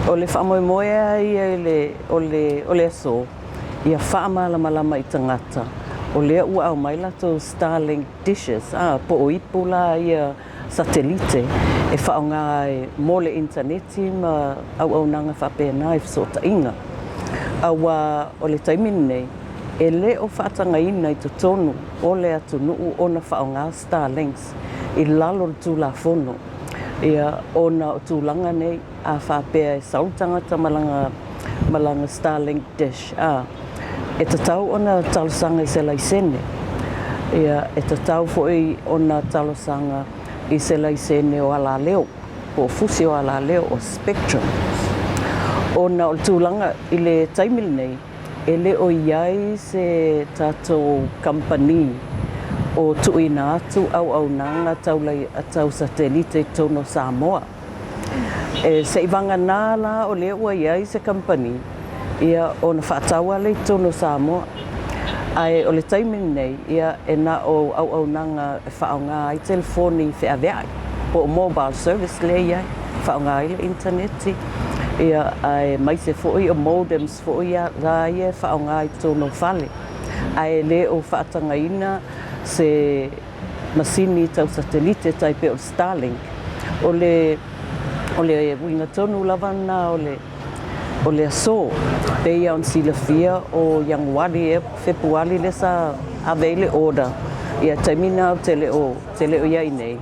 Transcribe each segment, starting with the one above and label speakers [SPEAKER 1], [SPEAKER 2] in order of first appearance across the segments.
[SPEAKER 1] O le whaamoemoe ai o le aso, ia whaamalamalama I tangata. O lea ua au mai lato StarLink dishes, po o ipu la ia satelite, e whaonga mo le interneti ma au nanga whapena I fsota inga. Awa o le taimini nei, e le o whaatanga ina I tonu o le atu nuu o na whaonga StarLinks, I lalo le tūlafono. Ia ona o tūlanga nei a whapea e sautangata malanga StarLink dish. E tatau ona talosanga I se laisene. Ia e tatau foi ona talosanga I se laisene o ala leo, o fusi o ala leo o spectrum. Ona o tūlanga I le taimili nei, e le o iai se tatou company o tuina atu au nanga tau satelite tono Samoa. E se ivanga nā la o le ua iai se company, ia o na whaataua le tono Samoa. Ai o le taimini nei, ia e na o au nanga e whaonga I telefoni whiaweai, po mobile service le iai, whaonga I le interneti. Ia ai mai se foi o modems foi la ia whaonga I tono whale. Ai le o whaatanga ina se masini tau satelite tai pe o StarLink. O le winga tonu lavana o le aso. Peia on silafia o yang wali e Februari le sa avele order. Ia taimina o tele o iai nei.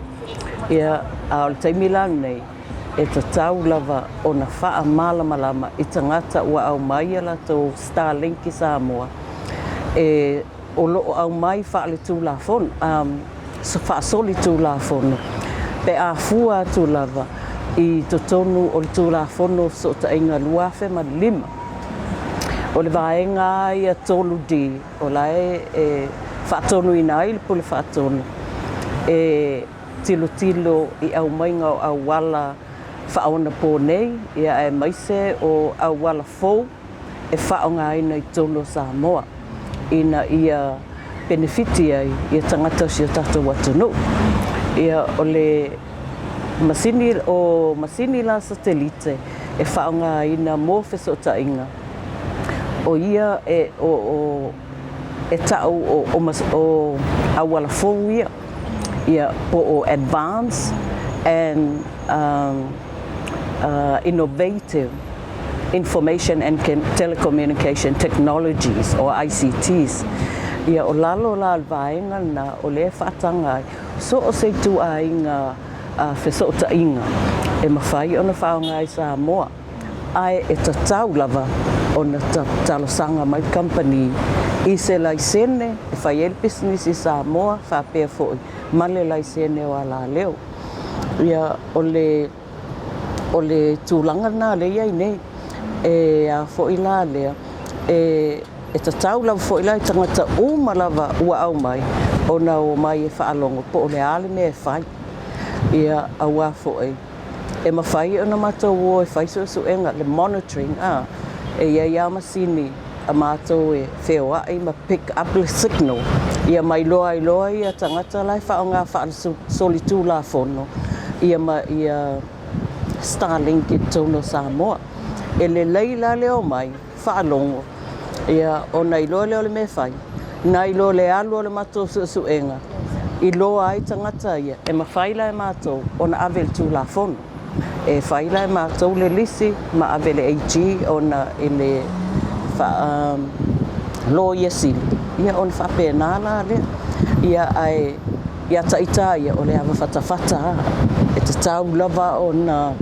[SPEAKER 1] Ia a o taimila nei. E tatau lava o na wha malama I tangata ua au mai ala tau StarLink I Samoa. E o loo au mai wha le tūlafono, wha soli tūlafono. Pe a fua tū lava I totonu o le tūlafono so ta inga luafe ma lima. O le vaenga ia tolu di, o lai e whaatonu ina ai le pule whaatonu. E tilo I au mainga o au wala whaona pō nei, ia e maise o au wala fou, e whaonga ina I tono Samoa. Ina ia benefiti ai, ia tangata si o tatou atunu. Ia o le masini la satelite, e whaonga ina mō whesota inga. O ia e tau o awala fou ia po o advanced and innovative information and telecommunication technologies or ICTs. Ia o lalo la vaenga na o le whaatanga so o se tu a inga whesota inga. E mawhai o na whaonga I Samoa. Ai e tatau lava o na talosanga mai company I se laisene, e whai el business I Samoa, whapea foi, male laisene o ala leo. Ia o le tūlanga nā le iai nei, e a foi la lea, e tatau lava foi la I tangata uma lava ua au mai, o na o mai e whaalongo, po o le ale me e whai. Ia aua foi. E mawhai o na mātou o e whaiso suenga, le monitoring, e ia masini a mātou e wheoa ai ma pick up le signal. Ia mai loa ia tangata lai whaonga whaal soli tūlafono. Ia StarLink I tono Samoa. E le leila leo mai, whaalongo. Ia o nei loa leo le me whai. Nei loa le alu le mātou suenga. I loa ai tangata ia, e mawhaila e mātou o na avel tūlafono. E whaila e mātou le lisi, ma avele AG o na ele lo yesili. Ia on whapena la lea. Ia taita ia o le awa whatawhata. E te tau lava o na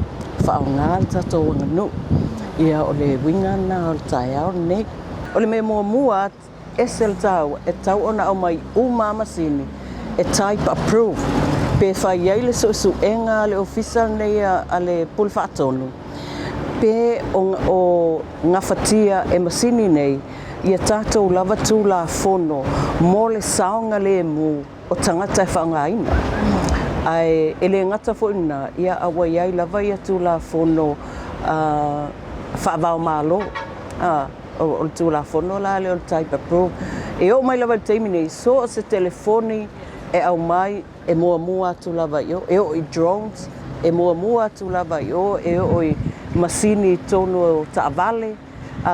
[SPEAKER 1] whaonga tatou nganu. Ia o le winga na o le tai au nei. O le me mua esel tau, e tau ona au mai masini. E type approve. Pe whai ei le suenga le official nei a le pulwhaatonu. Pe o ngawhatia e masini nei, ia tātou lava tūlafono mo le saonga le mu o tangata e whaongaina. Ai e le ngata foina, ia awa iai lava ia tūlafono whaavao malo. O le tūlafono la le o le type approve. E o mai lava le teimi nei, so o se telefoni e au mai e mua atu lava io, e o I drones, e mua atu lava io, e o I masini tono taavale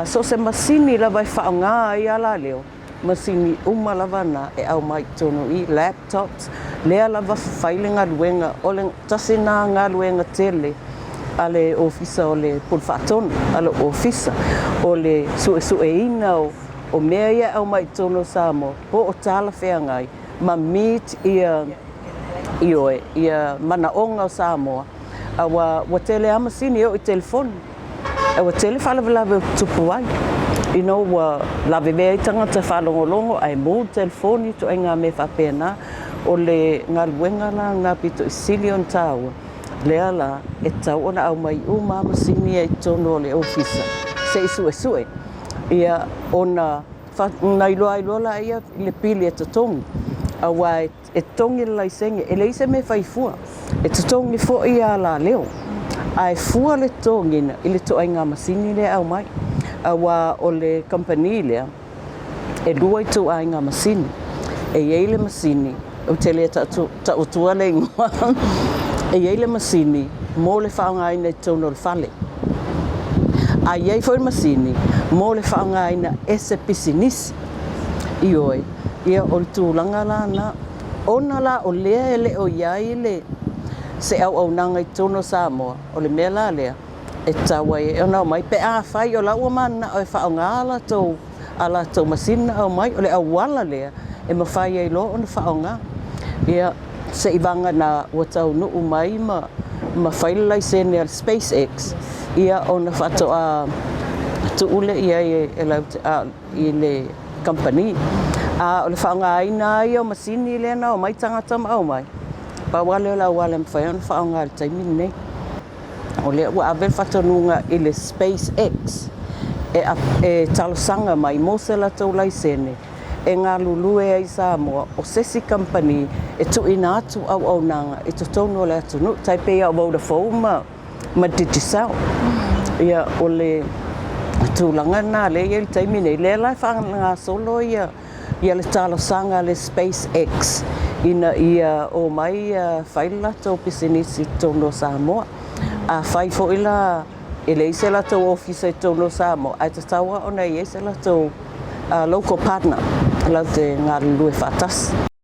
[SPEAKER 1] so se masini lava i whaonga i ala leo masini umalavana e au mai tono i laptops lea lava whaile ngā luenga ole tasi nā ngā luenga tele ale ofisa ole pulwhaatonu ale ofisa ole sue ina o mea ia au mai tono Samoa po o tala whea ngai ma meet ia mana onga o Samoa wa tele amasini o i telefoni wa tele whalawalawe tupu ai lawe mea i tangata whalongolongo ai mō telefoni to ai ngā me whapena o le ngā luenga la ngā pito i silion tāua lea la e tau ona au mai uma amasini ai tono o le ofisa se i sue ia ona nailoa la ia le pili e tatongi awa e tongi lai senge e leise me whaifua e tatongi fo i ala leo ai fua le tongi na i le toai ngā masini le au mai awa o le company lea e lua i tu ai ngā masini e iei le masini o te lea ta utua le ingoa e iei le masini mō le whaongaina i tono le whale a iei fo le masini mō le whaongaina e se pisinisi i oi ia o le tūlanga la na ona la o lea e le o iai le se au nanga i tono Samoa o le mea la lea e tawa e ona o mai pe a whai o lau mana o e whaonga ala tau masina au mai o le awala lea e mawhai ai lo o na whaonga ia se ibanga na watau nuu mai ma whailai sene al SpaceX ia o na whatoa tu ule ia i le company o le whaonga aina ai o masini le na o mai tangata ma au mai pa wale o la wale mwhai on whaonga al taimini nei o le ua avel whatonunga i le SpaceX e talosanga mai mo se la tau lai sene e ngā lulue ai Samoa o sesi company e tu ina atu au nanga e totono o le atu nu taipei au Vodafone ma Digicel ia o le tūlanga nā le i le taimini le lai whanga solo ia le talosanga le SpaceX ina ia o mai whaila tau pisinisi tono Samoa a whai fo ila e le ise la tau ofisa i tono Samoa ai tatawa o nei ise la tau local partner lau te ngā lue whatas.